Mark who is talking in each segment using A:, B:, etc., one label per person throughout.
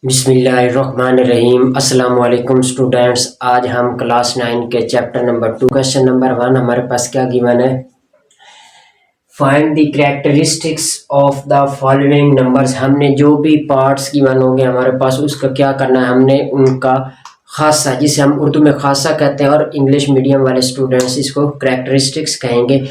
A: बिस्मिल्लाहिर्रहमानिर्रहीम। अस्सलाम वालेकुम स्टूडेंट्स। आज हम क्लास 9 के चैप्टर नंबर 2 क्वेश्चन नंबर 1 हमारे पास क्या गिवन है। Find the characteristics of the following numbers. हमने जो भी पार्ट्स गिवन होंगे हमारे पास उसका क्या करना है, हमने उनका खासा, जिसे हम उर्दू में खासा कहते हैं और इंग्लिश मीडियम वाले स्टूडेंट्स इसको कैरेक्टरिस्टिक्स कहेंगे,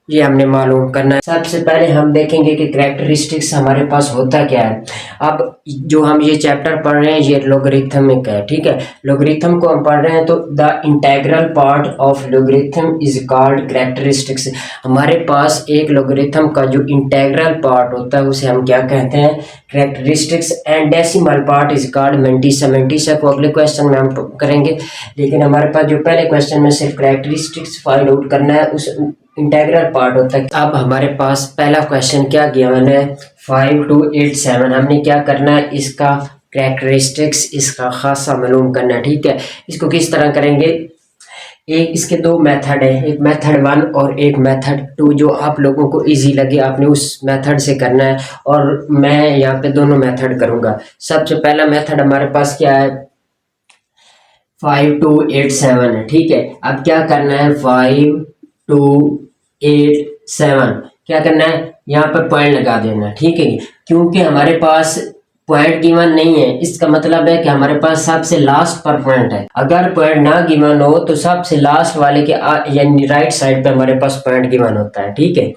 A: ये हमने मालूम करना है। सबसे पहले हम देखेंगे कि कैरेक्टरिस्टिक्स हमारे पास होता क्या है। अब जो हम ये चैप्टर पढ़ रहे हैं ये लॉगरिथमिक है, ठीक है। लॉगरिथम को हम पढ़ रहे हैं तो the integral part of logarithm is called characteristics. हमारे पास एक लॉगरिथम का जो इंटीग्रल पार्ट होता है उसे हम क्या कहते हैं, characteristics. And decimal part is called mantissa. Mantissa को अगले क्वेश्चन में हम करेंगे, लेकिन हमारे पास जो पहले क्वेश्चन में सिर्फ कैरेक्टरिस्टिक्स फाइंड आउट करना है, उस इंटीग्रल पार्ट होता है। अब हमारे पास पहला क्वेश्चन क्या किया मैंने, 5 to 8 7। हमने क्या करना है, इसका कैरेक्टरिस्टिक्स, इसका खासा मालूम करना है, ठीक है। इसको किस तरह करेंगे, एक इसके दो मेथड है, एक मेथड 1 और एक मेथड 2। जो आप लोगों को इजी लगे आपने उस मेथड से करना है, और मैं यहाँ पे दोनों मेथड करूँगा। सबसे पहला मेथड हमारे पास क्या है, 5 to 8 7 है, ठीक है। अब क्या करना है, 5 to 8 7 क्या करना है, यहाँ पर पॉइंट लगा देना, ठीक है। क्योंकि हमारे पास पॉइंट गिवन नहीं है, इसका मतलब है कि हमारे पास सबसे लास्ट पर पॉइंट है। अगर पॉइंट ना गिवन हो तो सबसे लास्ट वाले के यानी राइट साइड पे हमारे पास पॉइंट गिवन होता है, ठीक है।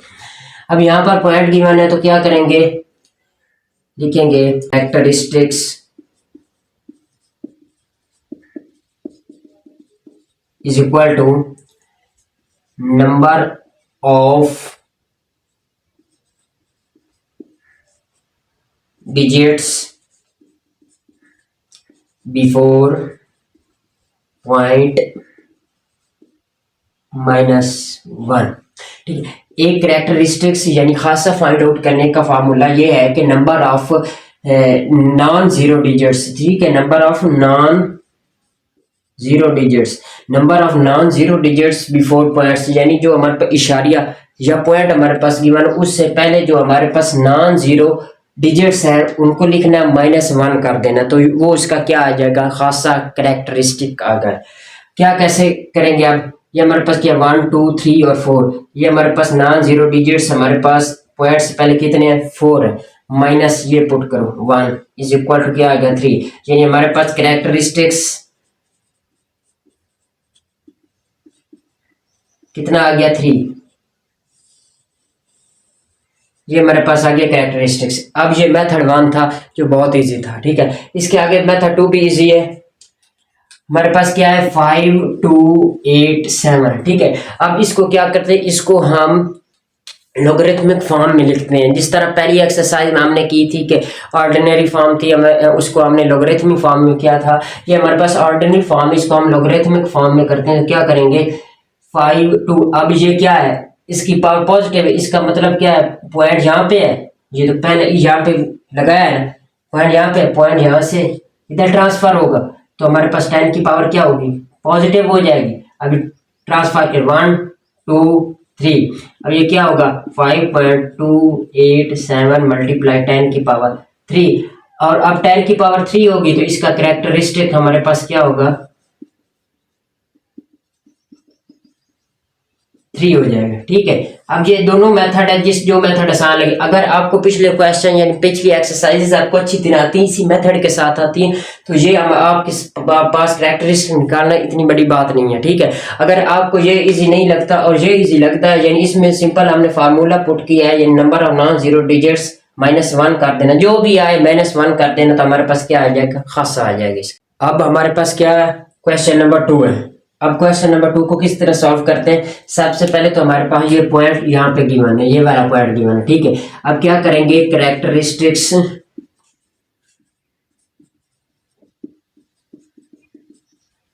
A: अब यहाँ पर पॉइंट गिवन है तो क्या करेंगे, लिखेंगे characteristics is equal to number of digits before point -1, ठीक है। एक कैरेक्टरिस्टिक्स यानी खासा फाइंड आउट करने का फार्मूला ये है कि number of non zero digits, ठीक है, number of non zero digits, number of non zero digits before points, यानी जो हमारे पास इशारिया या पॉइंट हमारे पास गिवन उससे पहले जो हमारे पास नॉन जीरो डिजिट्स हैं उनको लिखना -1 कर देना, तो वो उसका क्या आ जाएगा, खासा कैरेक्टरिस्टिक आ गया। क्या कैसे करेंगे, अब ये हमारे पास क्या 1 2 3 और 4, ये हमारे पास नॉन जीरो डिजिट्स, हमारे पास पॉइंट से पहले कितने हैं 4 है, माइनस ये पुट करो 1 इज इक्वल टू क्या आ गया 3, यानी हमारे पास कैरेक्टरिस्टिक्स कितना आ गया 3, ये हमारे पास आ गया कैरेक्टरिस्टिक्स। अब ये मेथड 1 था जो बहुत इजी था, ठीक है। इसके आगे मेथड 2 भी इजी है। हमारे पास क्या है 5 2 8 7, ठीक है। अब इसको क्या करते हैं, इसको हम लॉगरिथमिक फॉर्म में लिखते हैं, जिस तरह पहली एक्सरसाइज में हमने की थी कि ऑर्डिनरी फॉर्म थी, उसको हमने लॉगरिथमिक फॉर्म में किया था। ये हमारे पास ऑर्डिनरी फॉर्म, इसको हम लॉगरिथमिक फॉर्म में करते हैं। तो क्या करेंगे 5 2, अब ये क्या है, इसकी पावर पॉजिटिव है, इसका मतलब क्या है, पॉइंट यहाँ पे है, ये तो पहले यहाँ पे लगाया है ना, पॉइंट यहाँ पे, पॉइंट यहाँ से इधर ट्रांसफर होगा तो हमारे पास 10 की पावर क्या होगी, पॉजिटिव हो जाएगी। अभी ट्रांसफर कर 1 2 3, अब ये क्या होगा 5.287 मल्टीप्लाई 10 की पावर 3, और अब 10 की पावर 3 होगी तो इसका कैरेक्टरिस्टिक हमारे पास क्या होगा 3 हो जाएगा, ठीक है। अब ये दोनों मेथड है, जिस जो मेथड आसान लगे। अगर आपको पिछले क्वेश्चन यानी पिछली एक्सरसाइजेस आपको अच्छी तरह आती है, इसी मेथड के साथ आती हैं, तो ये हम आपके पास कैरेक्टरिस्टिक निकालना इतनी बड़ी बात नहीं है, ठीक है। अगर आपको ये इजी नहीं लगता और ये इजी लगता है, यानी इसमें सिंपल हमने फार्मूला पुट किया है, यानी number of non zero digits -1 कर देना, जो भी आए -1 कर देना, तो हमारे पास क्या आ जाएगा, खासा आ जाएगा। अब हमारे पास क्या क्वेश्चन नंबर 2 है। अब क्वेश्चन नंबर 2 को किस तरह सॉल्व करते हैं, सबसे पहले तो हमारे पास ये पॉइंट यहाँ पे गिवन है, ये वाला पॉइंट गिवन है, ठीक है। अब क्या करेंगे, कैरेक्टरिस्टिक्स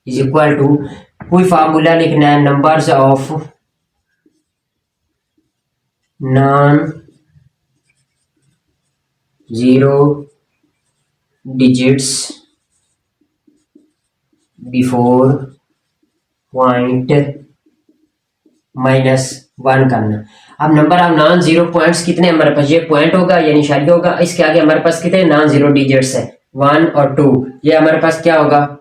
A: इज इक्वल टू, कोई फार्मूला लिखना है, numbers of non zero digits before point -1 करना। अब number of non zero points कितने हमारे पास, ये पॉइंट होगा यानी इशारिया होगा, इसके आगे हमारे पास कितने नॉन जीरो डिजिट्स है 1 और 2, ये हमारे पास क्या होगा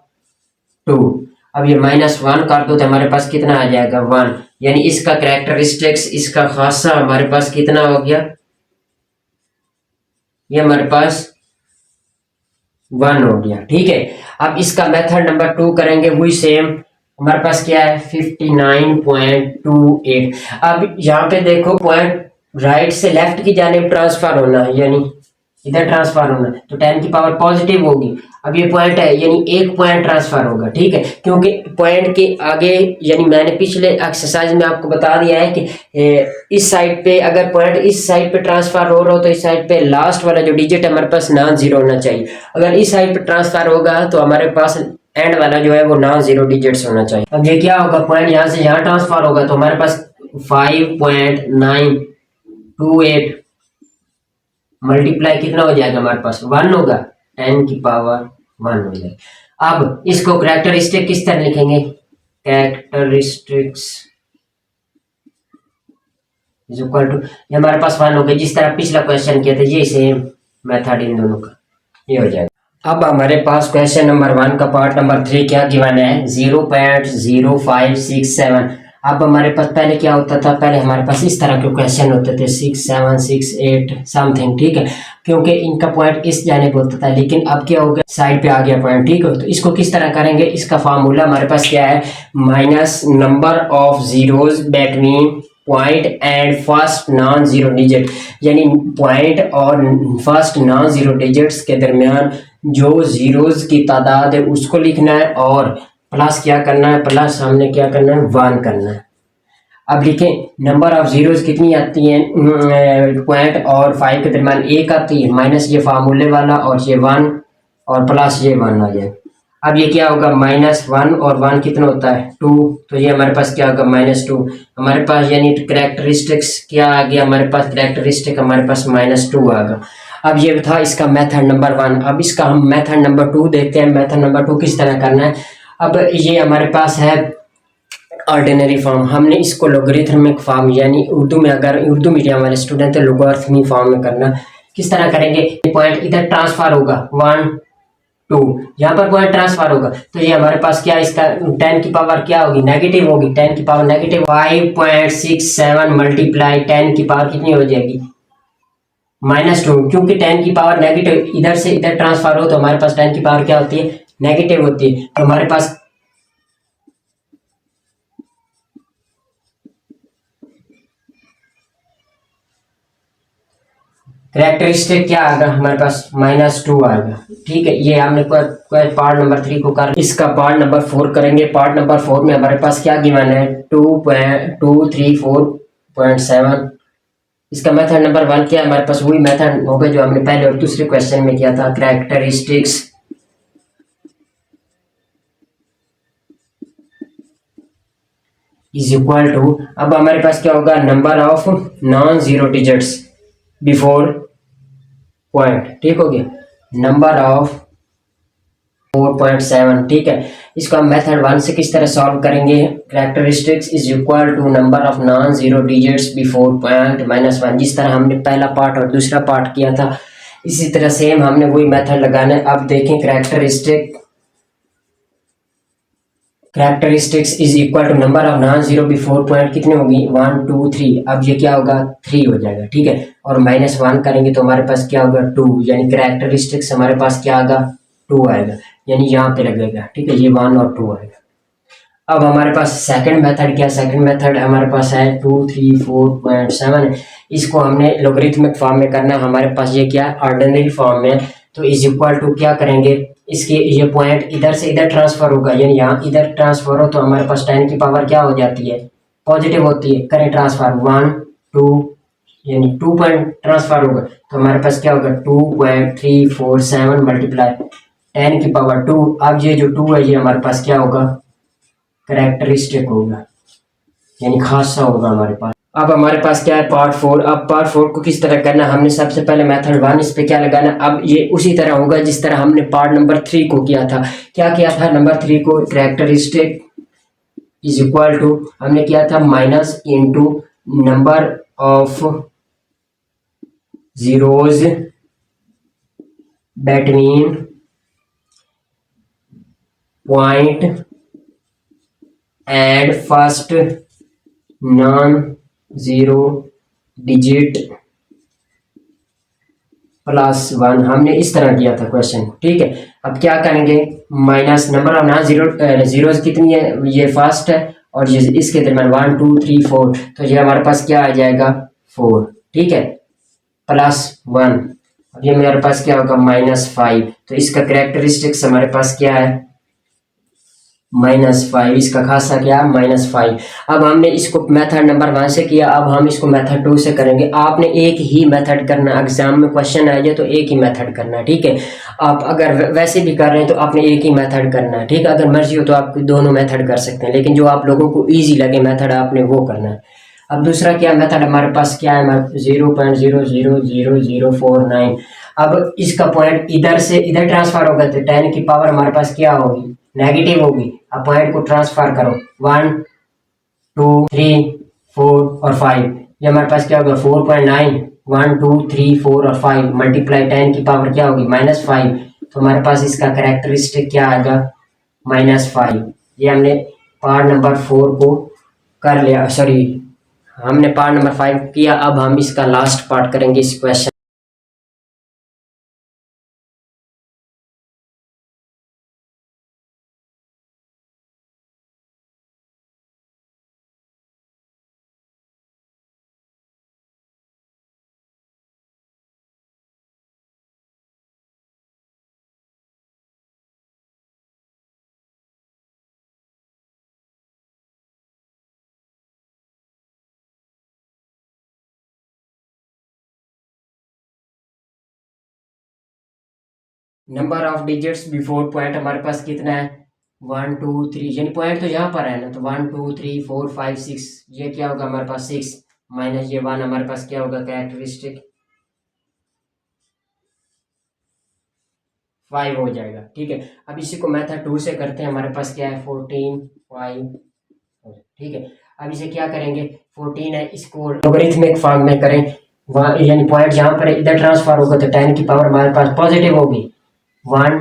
A: 2। अब ये -1 कर दो तो हमारे पास कितना आ जाएगा 1, यानी इसका कैरेक्टरिस्टिक्स, इसका खासा हमारे पास कितना हो गया, ये हमारे पास 1 हो गया। ठीक है, अब इसका मेथड नंबर 2 करेंगे, वही सेम। हमारे पास क्या है 59.28। अब यहाँ पे देखो पॉइंट राइट से लेफ्ट की जानिब ट्रांसफर होना है, यानी इधर ट्रांसफर होना है, तो 10 की पावर पॉजिटिव होगी। अब ये पॉइंट है, यानी एक पॉइंट ट्रांसफर होगा। ठीक है, क्योंकि पॉइंट के आगे, यानी मैंने पिछले एक्सरसाइज में आपको बता दिया है कि इस साइड पे अगर पॉइंट इस साइड पे ट्रांसफर हो रहा हो तो इस साइड पे लास्ट वाला जो डिजिट है हमारे पास नॉन जीरो होना चाहिए। अगर इस साइड पे ट्रांसफर होगा तो हमारे पास एंड वाला जो है वो नॉन जीरो डिजिट्स होना चाहिए। अब ये क्या होगा, पॉइंट यहाँ से यहाँ ट्रांसफर होगा तो हमारे पास 5.928 मल्टीप्लाई कितना हो जाएगा, हमारे पास 1 होगा, 10 की पावर 1 हो जाएगा। अब इसको कैरेक्टरिस्टिक किस तरह लिखेंगे, कैरेक्टरिस्टिक्स इज इक्वल टू, ये हमारे पास 1 हो गया, जिस तरह पिछला क्वेश्चन किया था ये सेम मेथड इन दोनों का ये हो जाएगा। अब हमारे पास क्वेश्चन नंबर 1 का पार्ट नंबर 3 क्या गिवन है, 0.0567। अब हमारे पास पहले क्या होता था, पहले हमारे पास इस तरह के क्वेश्चन होते थे 6768 समथिंग। ठीक है, क्योंकि इनका पॉइंट इस जानिब होता था, लेकिन अब क्या हो गया साइड पे आ गया पॉइंट। ठीक है, तो इसको किस तरह करेंगे, इसका फार्मूला हमारे पास क्या है, minus number of zeros between point and first non zero digit, यानी पॉइंट और फर्स्ट नॉन जीरो डिजिट्स के दरमियान जो जीरोज की तादाद है उसको लिखना है, और प्लस क्या करना है, प्लस हमने क्या करना है 1 करना है। अब लिखें नंबर ऑफ जीरोज कितनी आती हैं, पॉइंट और 5 के दरमियान 1 आती है, माइनस ये फार्मूले वाला और ये 1 और प्लस ये 1 आ जाए। अब ये क्या होगा, -1 और 1 कितना होता है 2, तो ये हमारे पास क्या होगा -2 हमारे पास, यानी कैरेक्टरिस्टिक्स क्या आ गया हमारे पास, कैरेक्टरिस्टिक हमारे पास -2 आ गया। अब ये था इसका मेथड नंबर 1। अब इसका हम मेथड नंबर 2 देखते हैं, मेथड नंबर 2 किस तरह करना है। अब ये हमारे पास है ऑर्डिनरी फॉर्म, हमने इसको लोगरिथमिक फॉर्म, यानी उर्दू में अगर उर्दू मीडियम वाले स्टूडेंट है लोगरिथमिक फॉर्म में करना। किस तरह करेंगे, पॉइंट इधर ट्रांसफर होगा 1 2, यहाँ पर पॉइंट ट्रांसफर होगा तो ये हमारे पास क्या, इसका 10 की पावर क्या होगी, नेगेटिव होगी, 10 की पावर नेगेटिव 5.67 मल्टीप्लाई 10 की पावर कितनी हो जाएगी -2, क्योंकि 10 की पावर नेगेटिव इधर से इधर ट्रांसफर हो तो हमारे पास 10 की पावर क्या होती है, नेगेटिव होती है। तो हमारे पास कैरेक्टरिस्टिक क्या आएगा हमारे पास -2 आएगा। ठीक है, ये हमने पार्ट नंबर 3 को कर, इसका पार्ट नंबर 4 करेंगे। पार्ट नंबर 4 में हमारे पास क्या गिवन है 2.234.7। इसका मेथड नंबर 1 क्या है, हमारे पास वही मेथड होगा जो हमने पहले और दूसरे क्वेश्चन में किया था, कैरेक्टरिस्टिक्स इज इक्वल टू, अब हमारे पास क्या होगा, number of non zero digits before point. ठीक हो गया, नंबर ऑफ 4.7। ठीक है, इसको हम मेथड 1 से किस तरह सॉल्व करेंगे, characteristics is equal to number of non zero digits before point -1। जिस तरह हमने पहला पार्ट और दूसरा पार्ट किया था इसी तरह सेम हमने वही मेथड लगाना है। अब देखें characteristics is equal to number of non zero before point कितने होगी 1 2 3। अब ये क्या होगा 3 हो जाएगा। ठीक है, और -1 करेंगे तो हमारे पास क्या होगा 2, यानी कैरेक्टरिस्टिक्स हमारे पास क्या आएगा 2 आएगा, यानी यहाँ पे लगेगा। ठीक है, ये 1 और 2 आएगा। अब हमारे पास सेकंड मेथड क्या, सेकंड मेथड हमारे पास है 234.7। इसको हमने लोगरिथमिक फॉर्म में करना है, हमारे पास ये क्या ऑर्डिनरी फॉर्म में, तो इज इक्वल टू क्या करेंगे, इसके ये पॉइंट इधर से इधर ट्रांसफर होगा, यानी यहाँ इधर ट्रांसफर हो तो हमारे पास 10 की पावर क्या हो जाती है, पॉजिटिव होती है। करें ट्रांसफर 1 2, यानी 2 पॉइंट ट्रांसफर होगा तो हमारे पास क्या होगा 2.347 मल्टीप्लाई 10 की पावर 2। अब ये जो 2 है ये हमारे पास क्या होगा, कैरेक्टरिस्टिक होगा, यानी खासा होगा हमारे पास। अब हमारे पास क्या है पार्ट 4। अब पार्ट 4 को किस तरह करना, हमने सबसे पहले मेथड 1 इस पे क्या लगाना। अब ये उसी तरह होगा जिस तरह हमने पार्ट नंबर 3 को किया था। क्या किया था नंबर 3 को, कैरेक्टरिस्टिक इज इक्वल टू हमने किया था minus into number of zeros between point and first non zero digit +1। हमने इस तरह किया था क्वेश्चन, ठीक है। अब क्या करेंगे, minus number of non zero zeros कितनी है, ये फर्स्ट है और ये इसके दरम्यान 1 2 3 4, तो ये हमारे पास क्या आ जाएगा 4, ठीक है, +1। अब ये मेरे पास क्या होगा -5, तो इसका करेक्टरिस्टिक्स हमारे पास क्या है -5, इसका खासा क्या -5। अब हमने इसको मेथड नंबर 1 से किया, अब हम इसको मेथड 2 से करेंगे। आपने एक ही मेथड करना, एग्जाम में क्वेश्चन आ जाए तो एक ही मेथड करना, ठीक है। आप अगर वैसे भी कर रहे हैं तो आपने एक ही मेथड करना है, ठीक है। अगर मर्जी हो तो आप दोनों मेथड कर सकते हैं, लेकिन जो आप लोगों को ईजी लगे मेथड आपने वो करना है। अब दूसरा क्या मेथड हमारे पास क्या है, 0.0000049। अब इसका पॉइंट इधर से इधर ट्रांसफर होगा तो 10 की पावर हमारे पास क्या होगी, नेगेटिव होगी। अब पॉइंट को ट्रांसफर करो, 1 2 3 4 और 5, ये हमारे पास क्या होगा 4.9, 1 2 3 4 और 5 मल्टीप्लाई 10 की पावर क्या होगी -5, तो हमारे पास इसका करेक्टरिस्टिक क्या आएगा -5। ये हमने पार्ट नंबर 4 को कर लिया, सॉरी हमने पार्ट नंबर 5 किया। अब हम इसका लास्ट पार्ट करेंगे इस question. Number of digits before point हमारे पास कितना है 1 2 3, यानी पॉइंट तो यहाँ पर है ना, तो 1 2 3 4 5 6, ये क्या होगा हमारे पास 6 माइनस ये 1 हमारे पास क्या होगा कैरेक्टरिस्टिक 5 हो जाएगा, ठीक है। अब इसी को मेथड 2 से करते हैं, हमारे पास क्या है 14 5, ठीक है। अब इसे क्या करेंगे, 14 है, इसको लॉगरिथमिक फॉर्म में करें, वहाँ यानी पॉइंट जहाँ पर इधर ट्रांसफर होगा तो 10 की पावर हमारे पास पॉजिटिव होगी, 1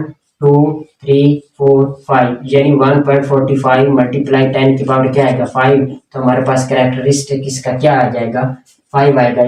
A: 2 3 4 5, यानी 1.45 मल्टीप्लाई 10 की पावर क्या आएगा 5, तो हमारे पास कैरेक्टरिस्टिक इसका क्या आ जाएगा 5 आएगा।